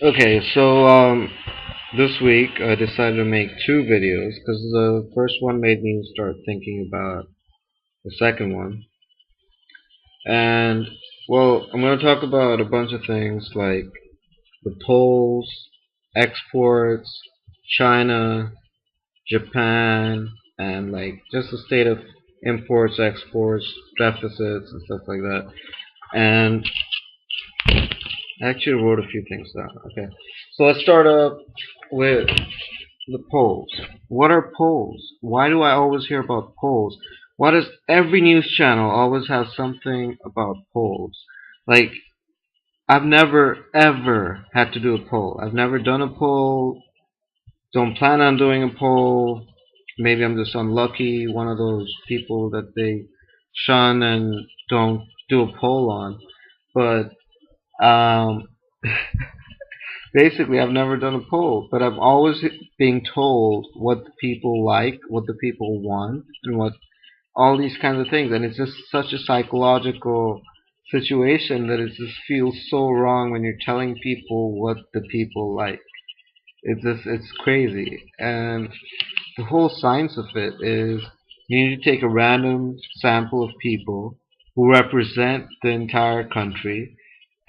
Okay, so this week I decided to make two videos because the first one made me start thinking about the second one. And well, I'm going to talk about a bunch of things like the polls, exports, China, Japan, and like just the state of imports, exports, deficits, and stuff like that. And I actually wrote a few things down. Okay, so let's start up with the polls. What are polls? Why do I always hear about polls? Why does every news channel always have something about polls? Like, I've never ever had to do a poll. I've never done a poll. Don't plan on doing a poll. Maybe I'm just unlucky, one of those people that they shun and don't do a poll on. But um, basically, I've never done a poll, but I'm always being told what the people like, what the people want, and what all these kinds of things. And it's just such a psychological situation that it just feels so wrong when you're telling people what the people like. It's crazy. And the whole science of it is you need to take a random sample of people who represent the entire country,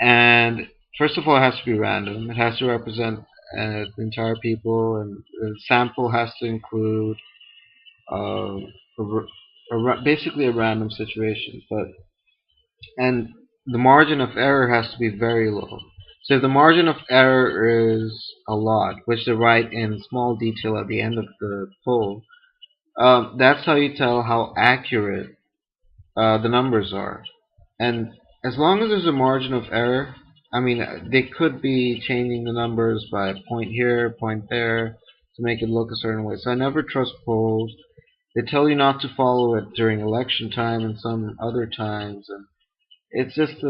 and first of all, it has to be random. It has to represent the entire people, and the sample has to include uh, basically a random situation. And the margin of error has to be very low. So if the margin of error is a lot, which they write in small detail at the end of the poll, that's how you tell how accurate the numbers are. And as long as there's a margin of error, I mean, they could be changing the numbers by a point here, a point there, to make it look a certain way. So I never trust polls. They tell you not to follow it during election time and some other times, and it's just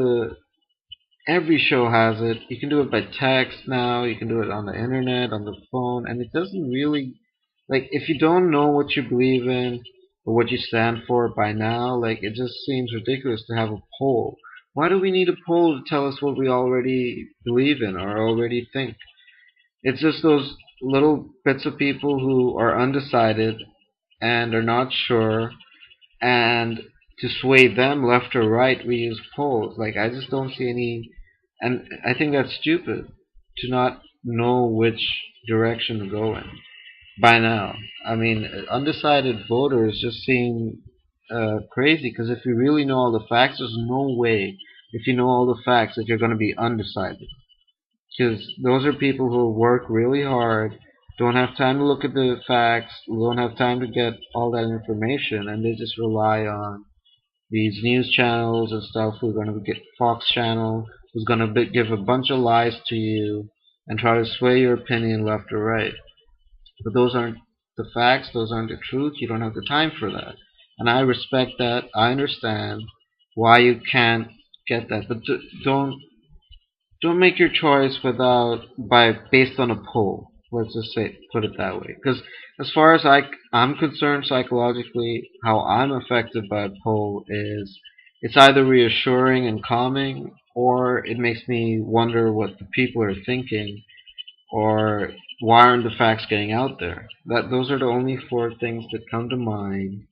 every show has it. You can do it by text now. You can do it on the internet, on the phone, and it doesn't really like if you don't know what you believe in or what you stand for by now. Like it just seems ridiculous to have a poll. Why do we need a poll to tell us what we already believe in or already think? It's just those little bits of people who are undecided and are not sure, and to sway them left or right, we use polls. Like I just don't see any, and I think that's stupid to not know which direction to go in by now. I mean, undecided voters just seem crazy because if you really know all the facts, there's no way, if you know all the facts, that you're going to be undecided. Because those are people who work really hard, don't have time to look at the facts, don't have time to get all that information, and they just rely on these news channels and stuff who are going to get Fox Channel, who's going to give a bunch of lies to you and try to sway your opinion left or right. But those aren't the facts, those aren't the truth. You don't have the time for that. And I respect that. I understand why you can't get that. But don't make your choice without by based on a poll. Let's just say put it that way. Because as far as I'm concerned, psychologically, how I'm affected by a poll is it's either reassuring and calming, or it makes me wonder what the people are thinking, or why aren't the facts getting out there? That those are the only four things that come to mind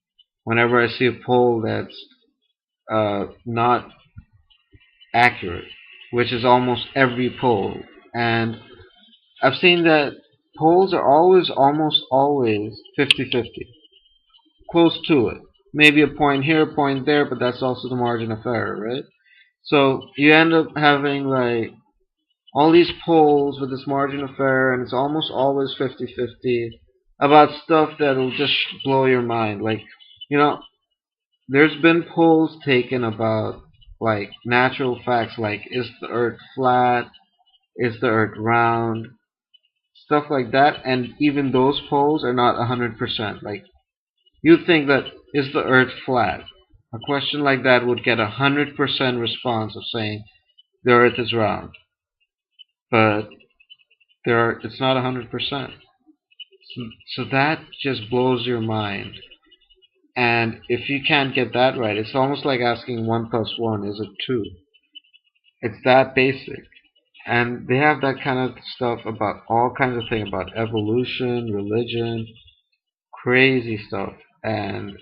whenever I see a poll that's not accurate, which is almost every poll. And I've seen that polls are always, almost always 50-50, close to it. Maybe a point here, a point there, but that's also the margin of error, right? So you end up having like all these polls with this margin of error, and it's almost always 50-50 about stuff that'll just blow your mind. Like, you know, there's been polls taken about like natural facts, like is the earth flat, is the earth round, stuff like that, and even those polls are not 100%. Like, you think that is the earth flat? A question like that would get 100% response of saying the earth is round, but it's not 100%. So that just blows your mind. And if you can't get that right, it's almost like asking 1 plus 1 is it 2. It's that basic. And they have that kind of stuff about all kinds of things about evolution, religion, crazy stuff. And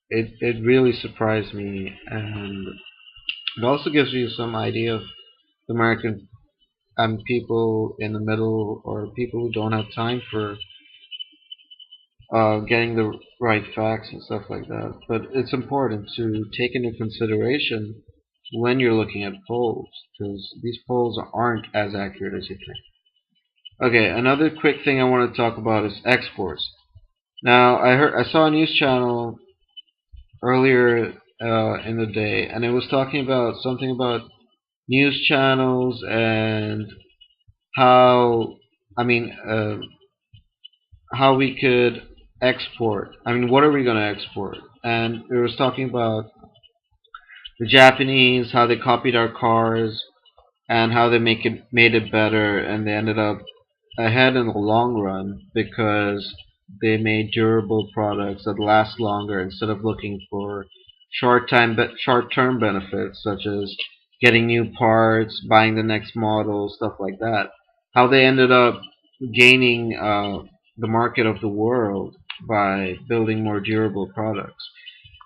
it really surprised me. And it also gives you some idea of the American people in the middle, or people who don't have time for getting the right facts and stuff like that. But it's important to take into consideration when you're looking at polls, because these polls aren't as accurate as you think. Okay, another quick thing I want to talk about is exports. Now, I saw a news channel earlier in the day, and it was talking about something about news channels and how, I mean, how we could export. I mean, what are we going to export? And it was talking about the Japanese, how they copied our cars, and how they made it better, and they ended up ahead in the long run because they made durable products that last longer instead of looking for short-term benefits such as getting new parts, buying the next model, stuff like that. How they ended up gaining the market of the world by building more durable products.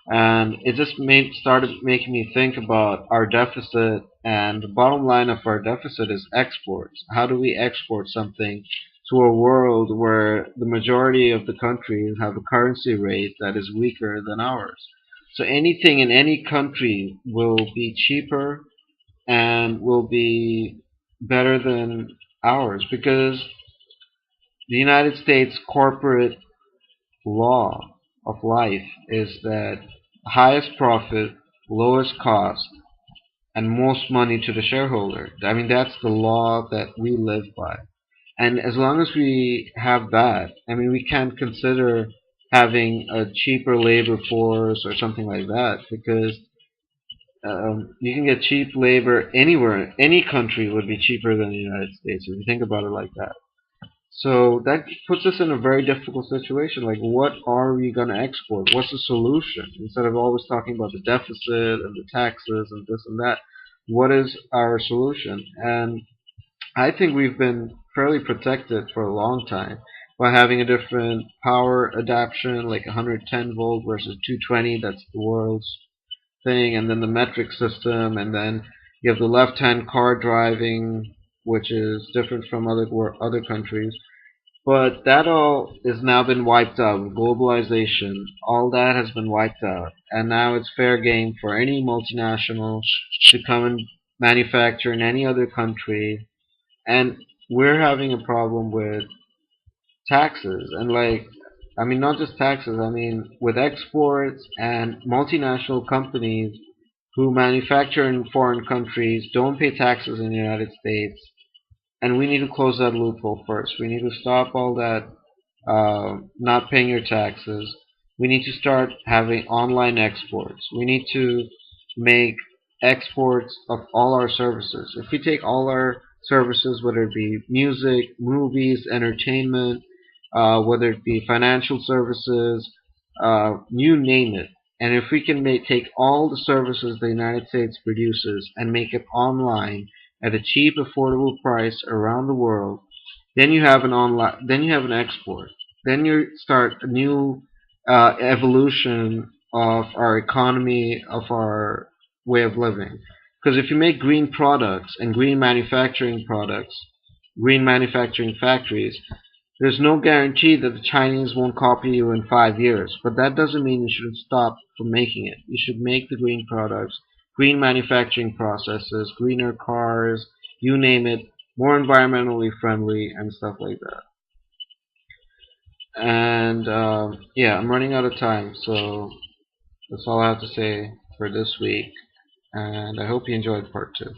And it just started making me think about our deficit, and the bottom line of our deficit is exports. How do we export something to a world where the majority of the countries have a currency rate that is weaker than ours? So anything in any country will be cheaper and will be better than ours, because the United States corporate law of life is that highest profit, lowest cost, and most money to the shareholder. I mean, that's the law that we live by. And as long as we have that, I mean, we can't consider having a cheaper labor force or something like that, because you can get cheap labor anywhere. Any country would be cheaper than the United States if you think about it like that. So that puts us in a very difficult situation. Like, what are we going to export? What's the solution? Instead of always talking about the deficit and the taxes and this and that, what is our solution? And I think we've been fairly protected for a long time by having a different power adaptation, like 110 volt versus 220. That's the world's thing. And then the metric system, and then you have the left-hand car driving, which is different from other countries. But that all has now been wiped out with globalization. All that has been wiped out. And now it's fair game for any multinational to come and manufacture in any other country. And we're having a problem with taxes. And like, I mean, not just taxes, I mean, with exports and multinational companies who manufacture in foreign countries don't pay taxes in the United States, and we need to close that loophole first. We need to stop all that not paying your taxes. We need to start having online exports. We need to make exports of all our services. If we take all our services, whether it be music, movies, entertainment, whether it be financial services, you name it, and if we can take all the services the United States produces and make it online at a cheap, affordable price around the world, then you have an online. Then you have an export. Then you start a new evolution of our economy, of our way of living. Because if you make green products and green manufacturing products, green manufacturing factories, there's no guarantee that the Chinese won't copy you in 5 years. But that doesn't mean you shouldn't stop from making it. You should make the green products, green manufacturing processes, greener cars, you name it, more environmentally friendly and stuff like that. And yeah, I'm running out of time, so that's all I have to say for this week. And I hope you enjoyed part two.